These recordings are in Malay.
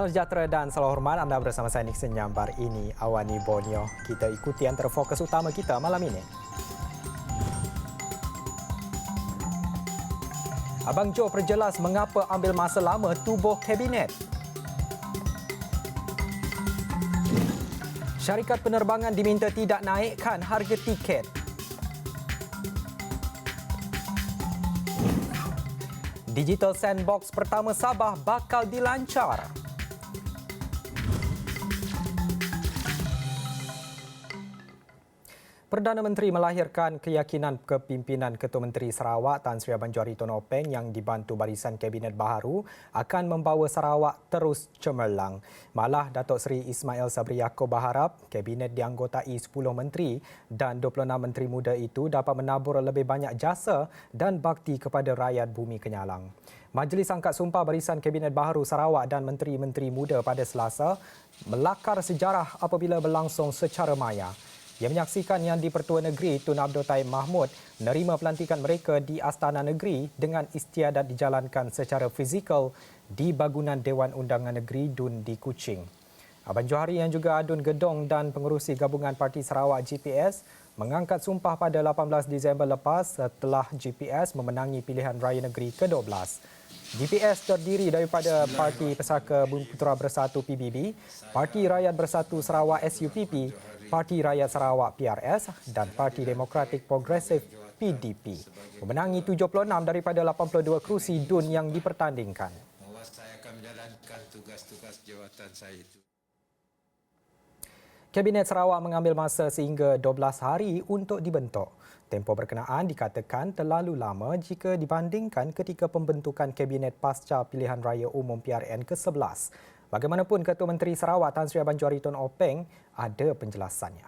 Salam sejahtera dan salam hormat, anda bersama saya Nixon Nyambar, ini Awani Borneo. Kita ikuti antara fokus utama kita malam ini. Abang Jo perjelas mengapa ambil masa lama tubuh kabinet. Syarikat penerbangan diminta tidak naikkan harga tiket. Digital Sandbox pertama Sabah bakal dilancar. Perdana Menteri melahirkan keyakinan kepimpinan Ketua Menteri Sarawak Tan Sri Abang Johari Tun Openg yang dibantu barisan Kabinet baharu akan membawa Sarawak terus cemerlang. Malah Datuk Seri Ismail Sabri Yaakob berharap Kabinet dianggotai 10 menteri dan 26 menteri muda itu dapat menabur lebih banyak jasa dan bakti kepada rakyat bumi Kenyalang. Majlis Angkat Sumpah Barisan Kabinet Baharu Sarawak dan menteri-menteri muda pada Selasa melakar sejarah apabila berlangsung secara maya. Ia menyaksikan Yang di-Pertua Negeri Tun Abdul Taib Mahmud menerima pelantikan mereka di Astana Negeri dengan istiadat dijalankan secara fizikal di bangunan Dewan Undangan Negeri Dun di Kuching. Abang Johari yang juga adun gedung dan pengerusi gabungan Parti Sarawak GPS mengangkat sumpah pada 18 Disember lepas setelah GPS memenangi pilihan raya negeri ke-12. GPS terdiri daripada Parti Pesaka Bumi Putera Bersatu PBB, Parti Rakyat Bersatu Sarawak SUPP, Parti Rakyat Sarawak PRS dan Parti Demokratik Progresif PDP. Memenangi 76 daripada 82 kerusi DUN yang dipertandingkan. Bahawa saya akan menjalankan tugas-tugas jawatan saya itu. Kabinet Sarawak mengambil masa sehingga 12 hari untuk dibentuk. Tempoh berkenaan dikatakan terlalu lama jika dibandingkan ketika pembentukan Kabinet pasca pilihan raya umum PRN ke-11. Bagaimanapun, Ketua Menteri Sarawak Tan Sri Abang Johari Tun Openg ada penjelasannya.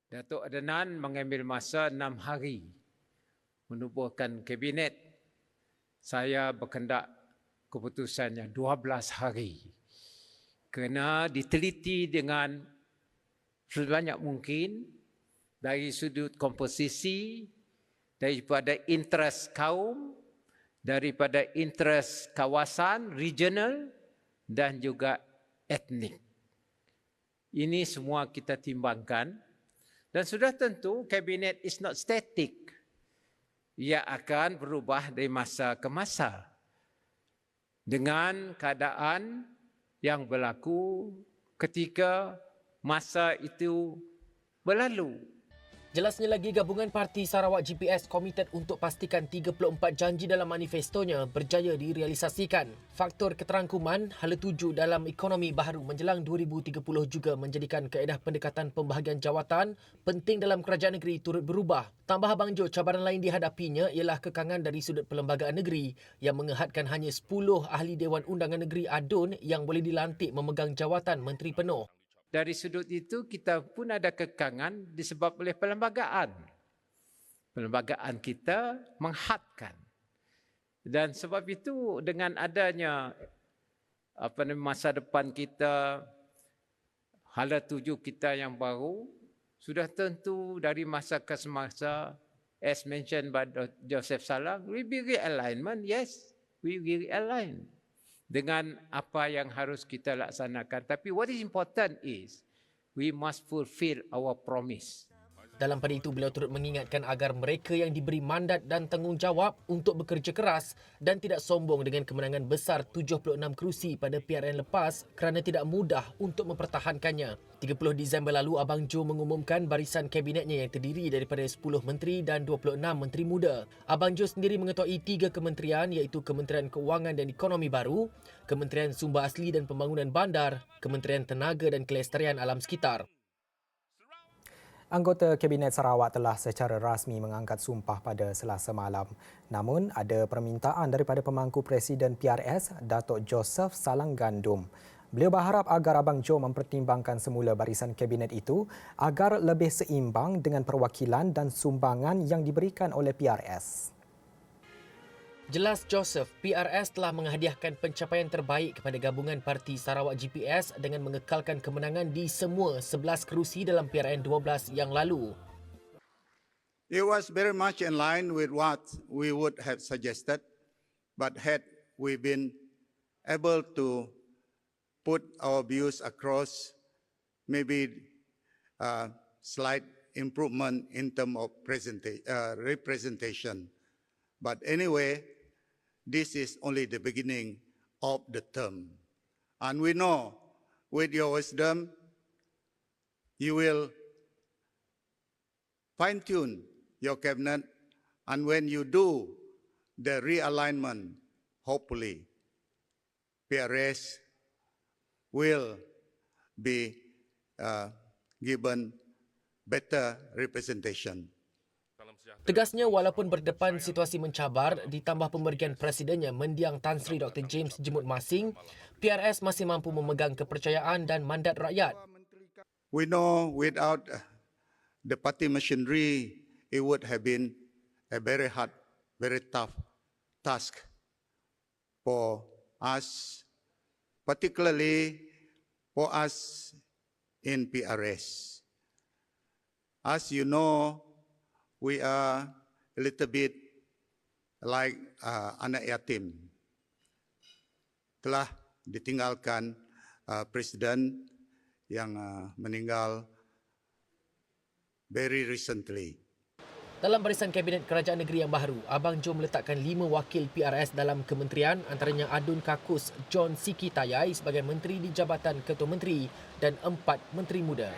Datuk Adenan mengambil masa 6 hari menubuhkan kabinet. Saya berkendak keputusannya 12 hari. Kena diteliti dengan sebanyak mungkin dari sudut komposisi, daripada interes kaum, daripada interes kawasan, regional dan juga etnik. Ini semua kita timbangkan dan sudah tentu kabinet is not static. Ia akan berubah dari masa ke masa dengan keadaan yang berlaku ketika masa itu berlalu. Jelasnya lagi, gabungan Parti Sarawak GPS komited untuk pastikan 34 janji dalam manifestonya berjaya direalisasikan. Faktor keterangkuman hala tuju dalam ekonomi baharu menjelang 2030 juga menjadikan kaedah pendekatan pembahagian jawatan penting dalam kerajaan negeri turut berubah. Tambah Abang Jo, cabaran lain dihadapinya ialah kekangan dari sudut perlembagaan negeri yang mengehadkan hanya 10 ahli Dewan Undangan Negeri ADUN yang boleh dilantik memegang jawatan menteri penuh. Dari sudut itu kita pun ada kekangan disebab oleh perlembagaan. Perlembagaan kita menghadkan. Dan sebab itu dengan adanya masa depan kita, hala tuju kita yang baru, sudah tentu dari masa ke semasa, as mentioned by Joseph Salang, we will realignment, yes, we will realign dengan apa yang harus kita laksanakan. Tapi what is important is we must fulfill our promise. Dalam pada itu, beliau turut mengingatkan agar mereka yang diberi mandat dan tanggungjawab untuk bekerja keras dan tidak sombong dengan kemenangan besar 76 kerusi pada PRN lepas kerana tidak mudah untuk mempertahankannya. 30 Disember lalu, Abang Jo mengumumkan barisan kabinetnya yang terdiri daripada 10 menteri dan 26 menteri muda. Abang Jo sendiri mengetuai 3 kementerian iaitu Kementerian Keuangan dan Ekonomi Baru, Kementerian Sumber Asli dan Pembangunan Bandar, Kementerian Tenaga dan Kelestarian Alam Sekitar. Anggota Kabinet Sarawak telah secara rasmi mengangkat sumpah pada Selasa malam. Namun, ada permintaan daripada pemangku Presiden PRS, Datuk Joseph Salang Gandum. Beliau berharap agar Abang Jo mempertimbangkan semula barisan Kabinet itu agar lebih seimbang dengan perwakilan dan sumbangan yang diberikan oleh PRS. Jelas Joseph, PRS telah menghadiahkan pencapaian terbaik kepada gabungan Parti Sarawak GPS dengan mengekalkan kemenangan di semua 11 kerusi dalam PRN 12 yang lalu. It was very much in line with what we would have suggested, but had we been able to put our views across, maybe slight improvement in terms of representation. But anyway, this is only the beginning of the term. And we know with your wisdom, you will fine-tune your cabinet, and when you do the realignment, hopefully, PRS will be given better representation. Tegasnya, walaupun berdepan situasi mencabar, ditambah pemerigian presidennya mendiang Tan Sri Dr. James Jemut Masing, PRS masih mampu memegang kepercayaan dan mandat rakyat. We know without the party machinery, it would have been a very hard, very tough task for us, particularly for us in PRS. As you know, we are a little bit like anak yatim. Telah ditinggalkan presiden yang meninggal very recently. Dalam barisan Kabinet Kerajaan Negeri yang baru, Abang Jo meletakkan 5 wakil PRS dalam kementerian, antaranya Adun Kakus John Siki Tayai sebagai Menteri di Jabatan Ketua Menteri dan 4 Menteri Muda.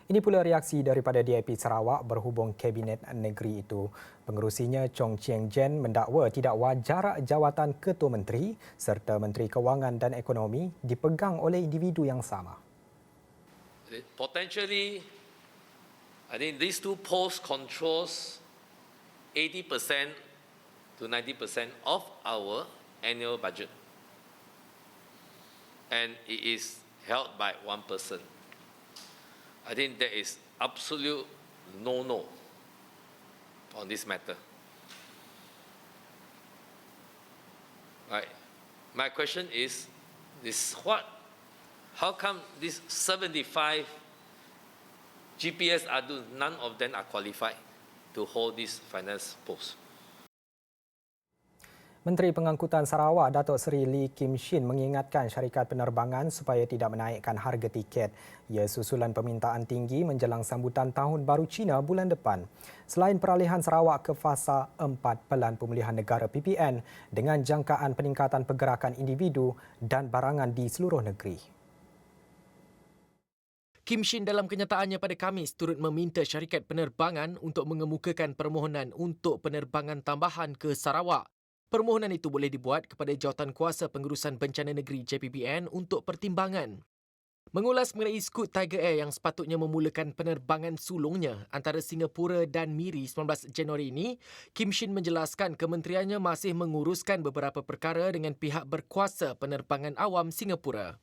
Ini pula reaksi daripada DIP Sarawak berhubung Kabinet Negeri itu. Pengerusinya Chong Chieng Jen mendakwa tidak wajar jawatan Ketua Menteri serta Menteri Kewangan dan Ekonomi dipegang oleh individu yang sama. Potentially, I think these two posts controls 80% to 90% of our annual budget. And it is held by one person. I think there is absolute no-no on this matter. Right. My question is, how come these 75 GPS Adun, none of them are qualified to hold this finance post? Menteri Pengangkutan Sarawak Datuk Seri Lee Kim Shin mengingatkan syarikat penerbangan supaya tidak menaikkan harga tiket. Ia susulan permintaan tinggi menjelang sambutan Tahun Baru Cina bulan depan. Selain peralihan Sarawak ke fasa 4 Pelan Pemulihan Negara PPN dengan jangkaan peningkatan pergerakan individu dan barangan di seluruh negeri. Kim Shin dalam kenyataannya pada Khamis turut meminta syarikat penerbangan untuk mengemukakan permohonan untuk penerbangan tambahan ke Sarawak. Permohonan itu boleh dibuat kepada Jawatankuasa Pengurusan Bencana Negeri JPBN untuk pertimbangan. Mengulas mengenai Scoot Tiger Air yang sepatutnya memulakan penerbangan sulungnya antara Singapura dan Miri 19 Januari ini, Kim Shin menjelaskan kementeriannya masih menguruskan beberapa perkara dengan pihak berkuasa penerbangan awam Singapura.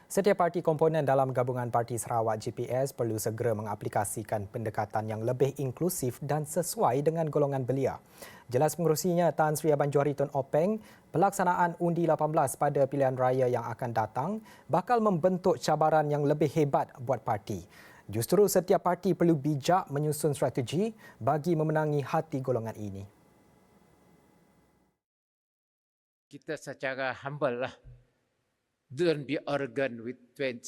Setiap parti komponen dalam gabungan Parti Sarawak GPS perlu segera mengaplikasikan pendekatan yang lebih inklusif dan sesuai dengan golongan belia. Jelas pengerusinya Tan Sri Abang Johari Tun Openg, pelaksanaan undi 18 pada pilihan raya yang akan datang bakal membentuk cabaran yang lebih hebat buat parti. Justru setiap parti perlu bijak menyusun strategi bagi memenangi hati golongan ini. Kita secara humble lah. Don't be arrogant with 76.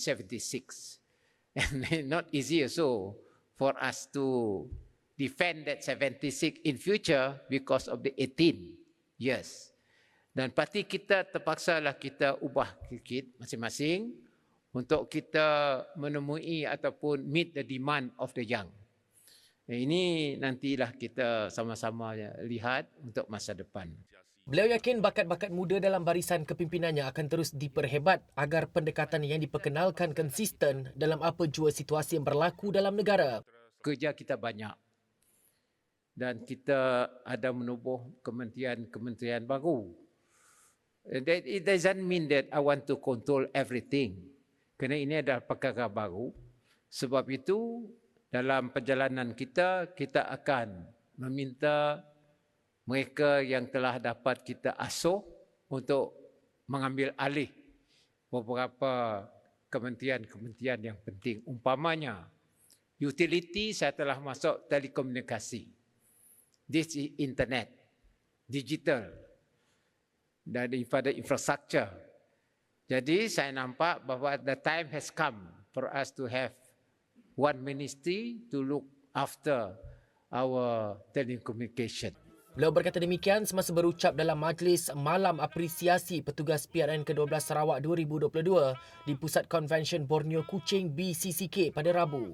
And not easy also for us to defend that 76 in future because of the 18 years. Dan parti kita terpaksalah kita ubah sikit masing-masing untuk kita menemui ataupun meet the demand of the young. Ini nantilah kita sama-sama lihat untuk masa depan. Beliau yakin bakat-bakat muda dalam barisan kepimpinannya akan terus diperhebat agar pendekatan yang diperkenalkan konsisten dalam apa jua situasi yang berlaku dalam negara. Kerja kita banyak dan kita ada menubuh kementerian-kementerian baru. It doesn't mean that I want to control everything. Kerana ini adalah perkara baru. Sebab itu dalam perjalanan kita akan meminta mereka yang telah dapat kita asuh untuk mengambil alih beberapa kementerian-kementerian yang penting. Umpamanya, utility saya telah masuk telekomunikasi. This is internet, digital. daripada infrastruktur. Jadi saya nampak bahawa the time has come for us to have one ministry to look after our telecommunication. Beliau berkata demikian semasa berucap dalam Majlis Malam Apresiasi Petugas PRN ke-12 Sarawak 2022 di Pusat Konvensyen Borneo Kuching BCCK pada Rabu.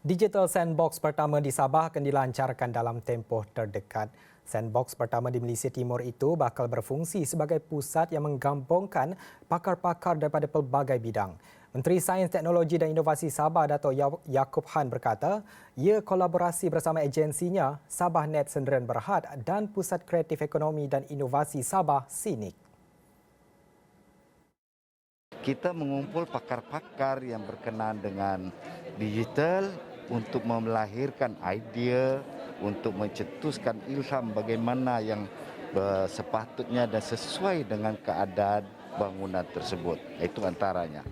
Digital Sandbox pertama di Sabah akan dilancarkan dalam tempoh terdekat. Sandbox pertama di Malaysia Timur itu bakal berfungsi sebagai pusat yang menggabungkan pakar-pakar daripada pelbagai bidang. Menteri Sains, Teknologi dan Inovasi Sabah, Dato' Yaakob Han berkata, ia kolaborasi bersama agensinya Sabahnet Sendirian Berhad dan Pusat Kreatif Ekonomi dan Inovasi Sabah, SINIK. Kita mengumpul pakar-pakar yang berkenaan dengan digital untuk melahirkan idea, untuk mencetuskan ilham bagaimana yang sepatutnya dan sesuai dengan keadaan bangunan tersebut. Itu antaranya.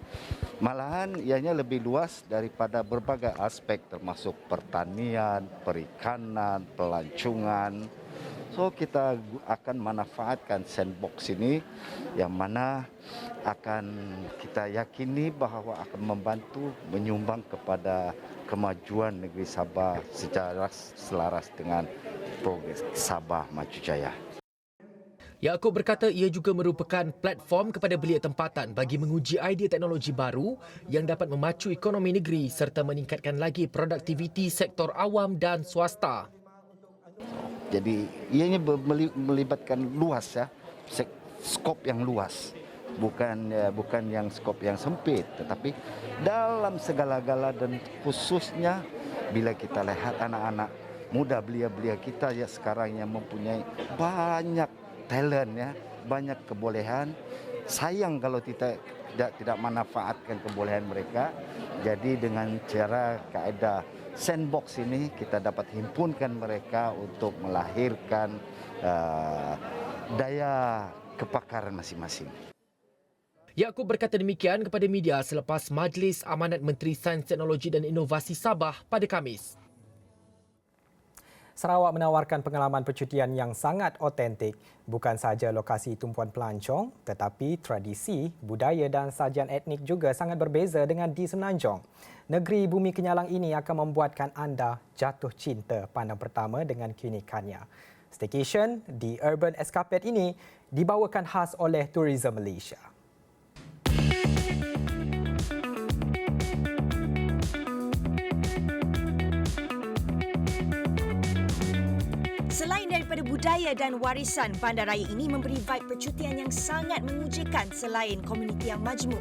Malahan ianya lebih luas daripada berbagai aspek termasuk pertanian, perikanan, pelancongan. So kita akan manfaatkan sandbox ini yang mana akan kita yakini bahawa akan membantu menyumbang kepada kemajuan negeri Sabah secara selaras dengan progres Sabah Maju Jaya. Yaakob berkata ia juga merupakan platform kepada belia tempatan bagi menguji idea teknologi baru yang dapat memacu ekonomi negeri serta meningkatkan lagi produktiviti sektor awam dan swasta. Jadi ianya melibatkan luas ya, skop yang luas. Bukan yang skop yang sempit, tetapi dalam segala-gala dan khususnya bila kita lihat anak-anak muda belia-belia kita ya sekarang yang mempunyai banyak talent ya, banyak kebolehan. Sayang kalau kita tidak manfaatkan kebolehan mereka. Jadi dengan cara kaedah sandbox ini kita dapat himpunkan mereka untuk melahirkan daya kepakaran masing-masing. Yaakob berkata demikian kepada media selepas Majlis Amanat Menteri Sains, Teknologi dan Inovasi Sabah pada Khamis. Sarawak menawarkan pengalaman percutian yang sangat otentik. Bukan sahaja lokasi tumpuan pelancong, tetapi tradisi, budaya dan sajian etnik juga sangat berbeza dengan di Semenanjung. Negeri Bumi Kenyalang ini akan membuatkan anda jatuh cinta pandang pertama dengan keunikannya. Staycation di Urban Escapade ini dibawakan khas oleh Tourism Malaysia. Selain daripada budaya dan warisan, bandaraya ini memberi vibe percutian yang sangat mengujikan selain komuniti yang majmuk.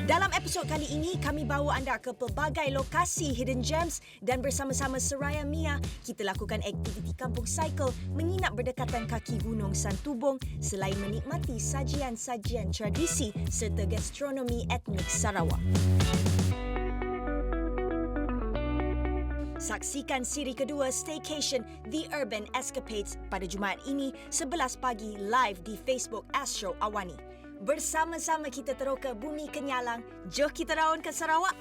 Dalam episod kali ini, kami bawa anda ke pelbagai lokasi hidden gems dan bersama-sama Seraya Mia, kita lakukan aktiviti kampung cycle menginap berdekatan kaki Gunung Santubong selain menikmati sajian-sajian tradisi serta gastronomi etnik Sarawak. Saksikan siri kedua Staycation The Urban Escapades pada Jumaat ini 11 pagi live di Facebook Astro Awani. Bersama-sama kita teroka Bumi Kenyalang. Jom kita raun ke Sarawak.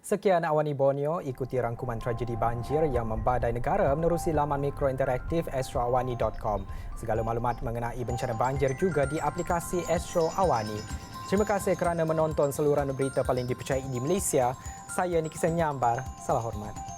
Sekian Awani Borneo, ikuti rangkuman tragedi banjir yang membadai negara menerusi laman mikro interaktif astroawani.com. Segala maklumat mengenai bencana banjir juga di aplikasi Astro Awani. Terima kasih kerana menonton saluran berita paling dipercayai di Malaysia. Saya Nikisan Nyambar. Salam hormat.